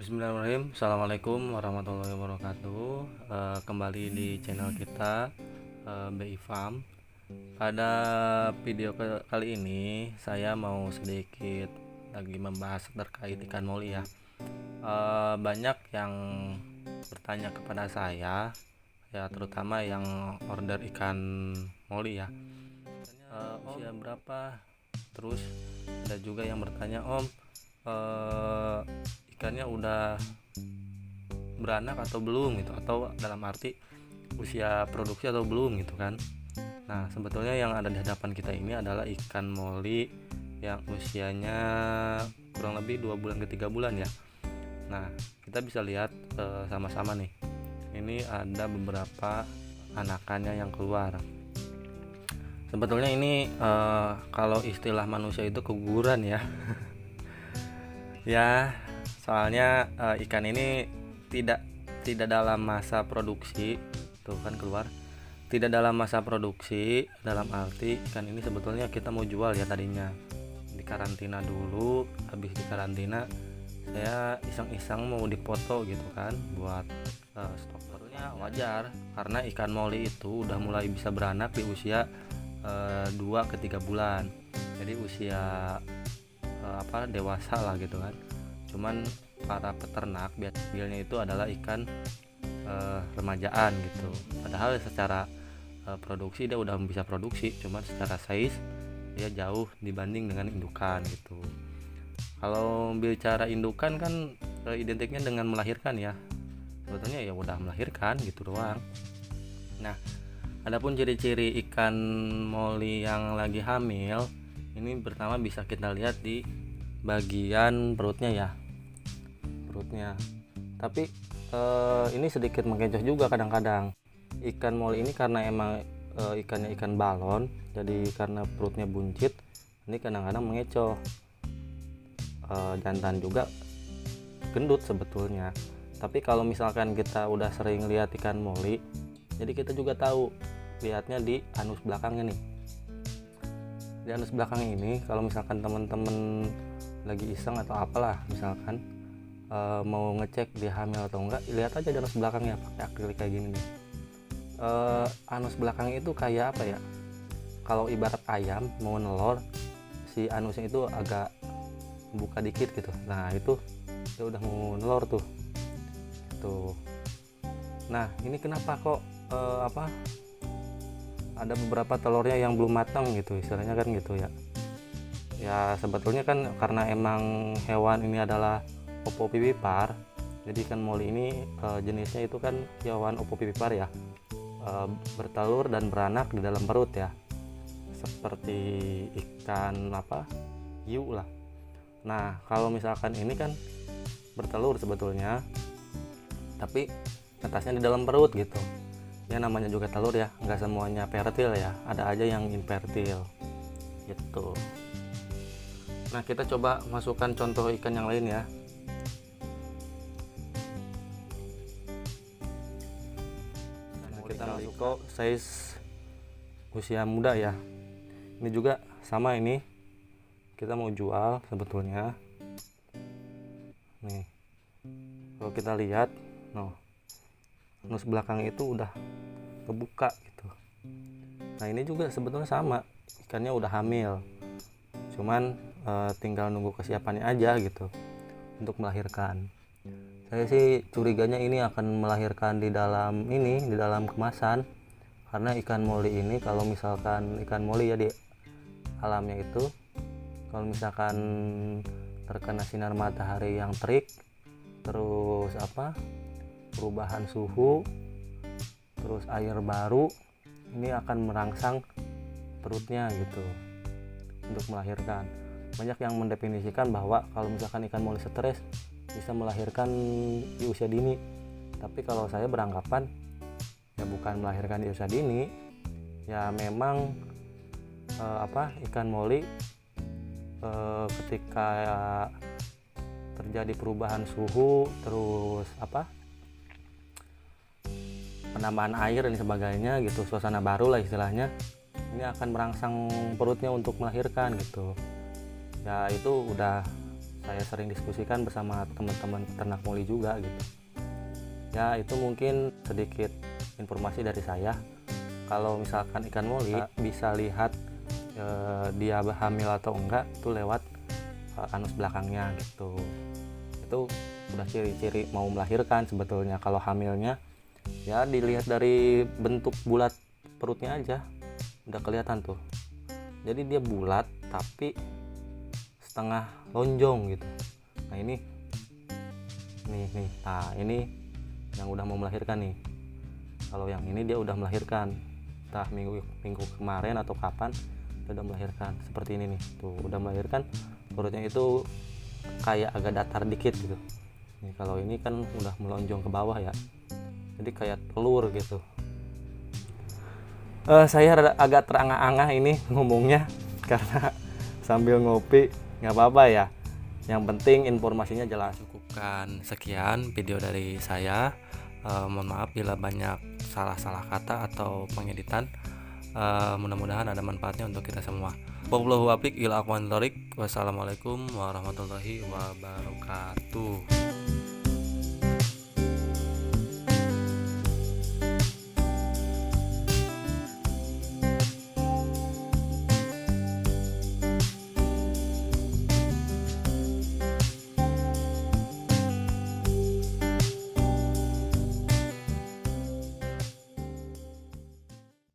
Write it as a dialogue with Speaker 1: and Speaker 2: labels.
Speaker 1: Bismillahirrahmanirrahim. Assalamualaikum warahmatullahi wabarakatuh. Kembali di channel kita, BI Farm. Pada video kali ini saya mau sedikit lagi membahas terkait ikan moli ya. Banyak yang bertanya kepada saya ya, terutama yang order ikan moli ya. Usia berapa? Terus ada juga yang bertanya, Om, ikannya udah beranak atau belum gitu, atau dalam arti usia produksi atau belum gitu kan. Nah, sebetulnya yang ada di hadapan kita ini adalah ikan moli yang usianya kurang lebih 2 bulan ke 3 bulan ya. Nah, kita bisa lihat sama-sama nih. Ini ada beberapa anakannya yang keluar. Sebetulnya ini kalau istilah manusia itu keguguran ya. Ya, soalnya ikan ini tidak dalam masa produksi. Tuh kan keluar, tidak dalam masa produksi, dalam arti ikan ini sebetulnya kita mau jual ya. Tadinya di karantina dulu, habis di karantina saya iseng-iseng mau dipoto gitu kan, buat stok. Sebetulnya wajar karena ikan moli itu udah mulai bisa beranak di usia 2 ke 3 bulan. Jadi usia dewasa lah gitu kan. Cuman para peternak biasanya itu adalah ikan remajaan gitu. Padahal secara produksi dia udah bisa produksi, cuman secara size dia jauh dibanding dengan indukan gitu. Kalau bicara indukan kan identiknya dengan melahirkan ya. Sebetulnya ya udah melahirkan gitu doang. Nah, adapun ciri-ciri ikan moli yang lagi hamil ini pertama bisa kita lihat di bagian perutnya ya, perutnya. Tapi ini sedikit mengecoh juga kadang-kadang. Ikan moli ini karena emang ikannya ikan balon, jadi karena perutnya buncit, ini kadang-kadang mengecoh. Jantan juga gendut sebetulnya. Tapi kalau misalkan kita udah sering lihat ikan moli, jadi kita juga tahu lihatnya di anus belakangnya nih. Di anus belakang ini kalau misalkan teman-teman lagi iseng atau apalah, misalkan mau ngecek dia hamil atau enggak, lihat aja di anus belakangnya pakai akrilik kayak gini nih. Anus belakangnya itu kayak apa ya, kalau ibarat ayam mau nelor, si anusnya itu agak buka dikit gitu. Nah itu dia udah mau nelor tuh. Nah ini kenapa kok ada beberapa telurnya yang belum matang gitu, istilahnya kan gitu ya. Ya sebetulnya kan karena emang hewan ini adalah opopipipar, jadi ikan moli ini jenisnya itu kan hewan opopipipar ya, bertelur dan beranak di dalam perut ya, seperti ikan hiu lah. Nah kalau misalkan ini kan bertelur sebetulnya, tapi netasnya di dalam perut gitu ya. Namanya juga telur ya, nggak semuanya fertil ya, ada aja yang infertil gitu. Nah kita coba masukkan contoh ikan yang lain ya. Nah, kita masuk size usia muda ya. Ini juga sama, ini kita mau jual sebetulnya. Nih kalau kita lihat, anus belakang itu udah kebuka gitu. Nah ini juga sebetulnya sama, ikannya udah hamil, cuman tinggal nunggu kesiapannya aja gitu untuk melahirkan. Saya sih curiganya ini akan melahirkan di dalam kemasan, karena ikan moli ini kalau misalkan ikan moli ya di alamnya itu, kalau misalkan terkena sinar matahari yang terik, terus perubahan suhu, terus air baru, ini akan merangsang perutnya gitu untuk melahirkan. Banyak yang mendefinisikan bahwa kalau misalkan ikan moli stres bisa melahirkan di usia dini, tapi kalau saya beranggapan ya bukan melahirkan di usia dini ya. Memang ikan moli ketika terjadi perubahan suhu, terus penambahan air dan sebagainya gitu, suasana baru lah istilahnya, ini akan merangsang perutnya untuk melahirkan gitu ya. Itu udah saya sering diskusikan bersama teman-teman ternak moli juga gitu. Ya itu mungkin sedikit informasi dari saya. Kalau misalkan ikan moli bisa lihat dia hamil atau enggak itu lewat anus belakangnya gitu. Itu udah ciri-ciri mau melahirkan sebetulnya. Kalau hamilnya ya dilihat dari bentuk bulat perutnya aja udah kelihatan tuh. Jadi dia bulat tapi setengah lonjong gitu. Nah ini nih nah ini yang udah mau melahirkan nih. Kalau yang ini dia udah melahirkan, entah minggu kemarin atau kapan dia udah melahirkan. Seperti ini nih, tuh udah melahirkan, perutnya itu kayak agak datar dikit gitu. Nih kalau ini kan udah melonjong ke bawah ya, jadi kayak telur gitu. Saya agak terangah-angah ini ngomongnya karena sambil ngopi, nggak apa-apa ya. Yang penting informasinya jelas. Cukupkan sekian video dari saya. Mohon maaf bila banyak salah-salah kata atau pengeditan. Mudah-mudahan ada manfaatnya untuk kita semua. Wassalamualaikum warahmatullahi wabarakatuh.